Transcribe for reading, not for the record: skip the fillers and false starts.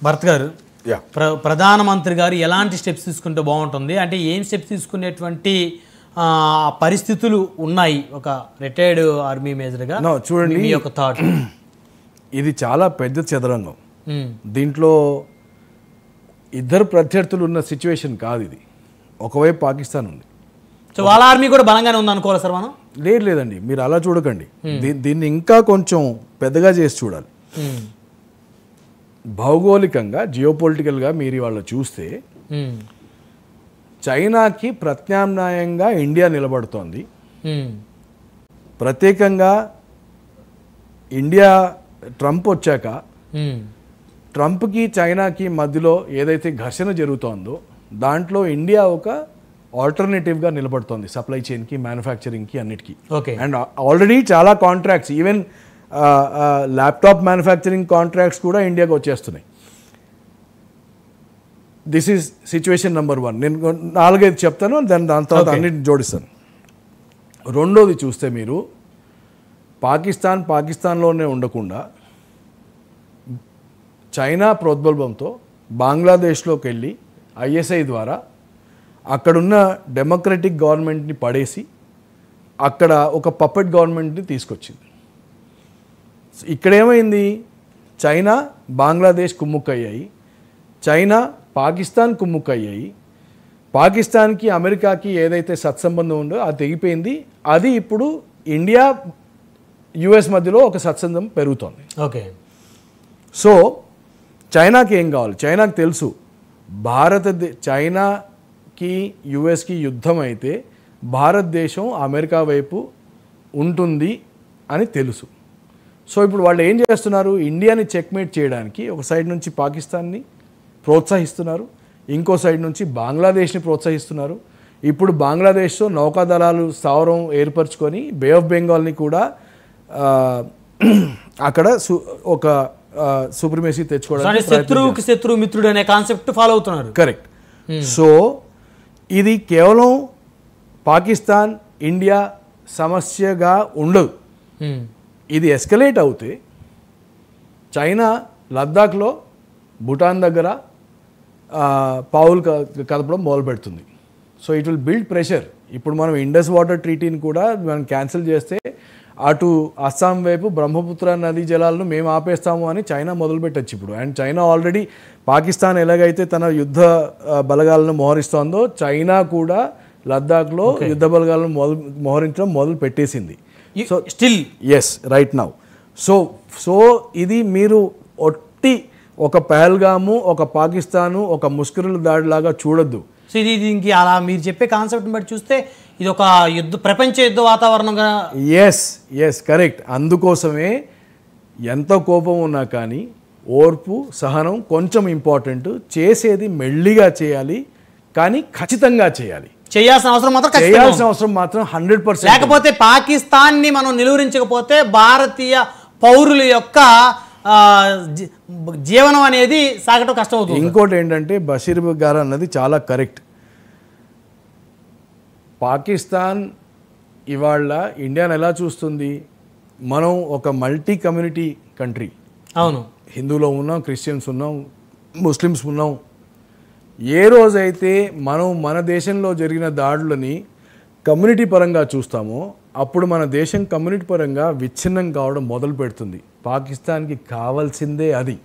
భరత్ గారు, ప్రధానమంత్రి గారు ఎలాంటి స్టెప్స్ తీసుకుంటే బాగుంటుంది, అంటే ఏం స్టెప్స్ తీసుకునేటువంటి పరిస్థితులు ఉన్నాయి ఒక రిటైర్డ్ ఆర్మీ మేజర్గా? చూడండి, మీ యొక్క థాట్. ఇది చాలా పెద్ద చదరంగం. దీంట్లో ఇద్దరు ప్రత్యర్థులు ఉన్న సిచ్యువేషన్ కాదు ఇది. ఒకవైపు పాకిస్తాన్ ఉంది, సో వాళ్ళ ఆర్మీ కూడా బలంగానే ఉంది అనుకోవాలి సార్ మనం? లేదండి, మీరు అలా చూడకండి. దీన్ని ఇంకా కొంచెం పెద్దగా చేసి చూడాలి. భౌగోళికంగా, జియోపొలిటికల్గా మీరు ఇవాళ చూస్తే చైనాకి ప్రత్యామ్నాయంగా ఇండియా నిలబడుతోంది. ప్రత్యేకంగా ఇండియా ట్రంప్ వచ్చాక ట్రంప్కి చైనాకి మధ్యలో ఏదైతే ఘర్షణ జరుగుతోందో దాంట్లో ఇండియా ఒక ఆల్టర్నేటివ్గా నిలబడుతోంది సప్లై చైన్కి, మ్యానుఫ్యాక్చరింగ్కి, అన్నిటికీ. అండ్ ఆల్రెడీ చాలా contracts, even laptop manufacturing contracts కూడా ఇండియాకి వచ్చేస్తున్నాయి. This is situation number 1. నేను 4-5 చెప్తాను, దాని తర్వాత అన్నిటిని జోడిస్తాను. రెండోది చూస్తే మీరు పాకిస్తాన్లోనే ఉండకుండా చైనా ప్రోద్బలంతో బంగ్లాదేశ్లోకి వెళ్ళి ఐఎస్ఐ ద్వారా అక్కడున్న డెమోక్రటిక్ గవర్నమెంట్ని పడేసి అక్కడ ఒక పప్పెట్ గవర్నమెంట్ని తీసుకొచ్చింది. ఇక్కడేమైంది, చైనా బంగ్లాదేశ్ కుమ్ముక్కయ్యాయి, చైనా పాకిస్తాన్ కుమ్ముక్కయ్యాయి. పాకిస్తాన్కి అమెరికాకి ఏదైతే సత్సంబంధం ఉందో అది తెగిపోయింది. అది ఇప్పుడు ఇండియా యుఎస్ మధ్యలో ఒక సత్సంబంధం పెరుగుతోంది. ఓకే. సో చైనాకి ఏం కావాలి? చైనాకి తెలుసు చైనాకి యుఎస్కి యుద్ధం అయితే భారతదేశం అమెరికా వైపు ఉంటుంది అని తెలుసు. సో ఇప్పుడు వాళ్ళు ఏం చేస్తున్నారు, ఇండియాని చెక్మేట్ చేయడానికి ఒక సైడ్ నుంచి పాకిస్తాన్ని ప్రోత్సహిస్తున్నారు, ఇంకో సైడ్ నుంచి బంగ్లాదేశ్ని ప్రోత్సహిస్తున్నారు. ఇప్పుడు బంగ్లాదేశ్తో నౌకాదళాలు స్థావరం ఏర్పరచుకొని బే ఆఫ్ బెంగాల్ని కూడా అక్కడ ఒక సుప్రీమసీ తెచ్చుకోవడానికి శత్రువుకి శత్రువు మిత్రుడు అనే కాన్సెప్ట్ ఫాలో అవుతున్నారు. కరెక్ట్. సో ఇది కేవలం పాకిస్తాన్ ఇండియా సమస్యగా ఉండదు. ఇది ఎస్కలేట్ అవుతే చైనా లద్దాఖ్లో భూటాన్ దగ్గర పావులు కదపడం మొదలు పెడుతుంది. So it will build pressure. ఇప్పుడు మనం ఇండస్ వాటర్ ట్రీటీని కూడా మనం క్యాన్సిల్ చేస్తే అటు అస్సాం వైపు బ్రహ్మపుత్ర నదీ జలాలను మేము ఆపేస్తాము అని చైనా మొదలుపెట్టచ్చు ఇప్పుడు. అండ్ చైనా ఆల్రెడీ పాకిస్తాన్ ఎలాగైతే తన యుద్ధ బలగాలను మోహరిస్తోందో చైనా కూడా లద్దాఖ్లో యుద్ధ బలగాలను మోహరించడం మొదలు పెట్టేసింది. So still as right now. So ఇది మీరు ఒట్టి ఒక పహల్గాము, ఒక పాకిస్తాను, ఒక ముస్కరుల దాడిలాగా చూడొద్దు. సో ఇది ఇంక అలా మీరు చెప్పే కాన్సెప్ట్ని బట్టి చూస్తే ఇది ఒక ప్రపంచ యుద్ధ వాతావరణంగా. Yes correct. అందుకోసమే ఎంత కోపం ఉన్నా కానీ ఓర్పు, సహనం కొంచెం ఇంపార్టెంట్. చేసేది మెల్లిగా చేయాలి, కానీ ఖచ్చితంగా చేయాలి. చేయాల్సిన అవసరం మాత్రం 100%. లేకపోతే పాకిస్తాన్ని మనం నిలువరించకపోతే భారతీయ పౌరుల యొక్క జీవనం అనేది సాగటం కష్టం అవుతుంది. ఇంకోటి ఏంటంటే బషీర్ గారు అన్నది చాలా కరెక్ట్. పాకిస్తాన్ ఇవాళ ఇండియాని ఎలా చూస్తుంది, మనం ఒక మల్టీ కమ్యూనిటీ కంట్రీ. అవును, హిందూలో ఉన్నాం, క్రిస్టియన్స్ ఉన్నాం, ముస్లిమ్స్ ఉన్నాం. ఏ రోజైతే మనం మన దేశంలో జరిగిన దాడులని కమ్యూనిటీ పరంగా చూస్తామో అప్పుడు మన దేశం కమ్యూనిటీ పరంగా విచ్ఛిన్నం కావడం మొదలు పెడుతుంది. పాకిస్తాన్కి కావాల్సిందే అది.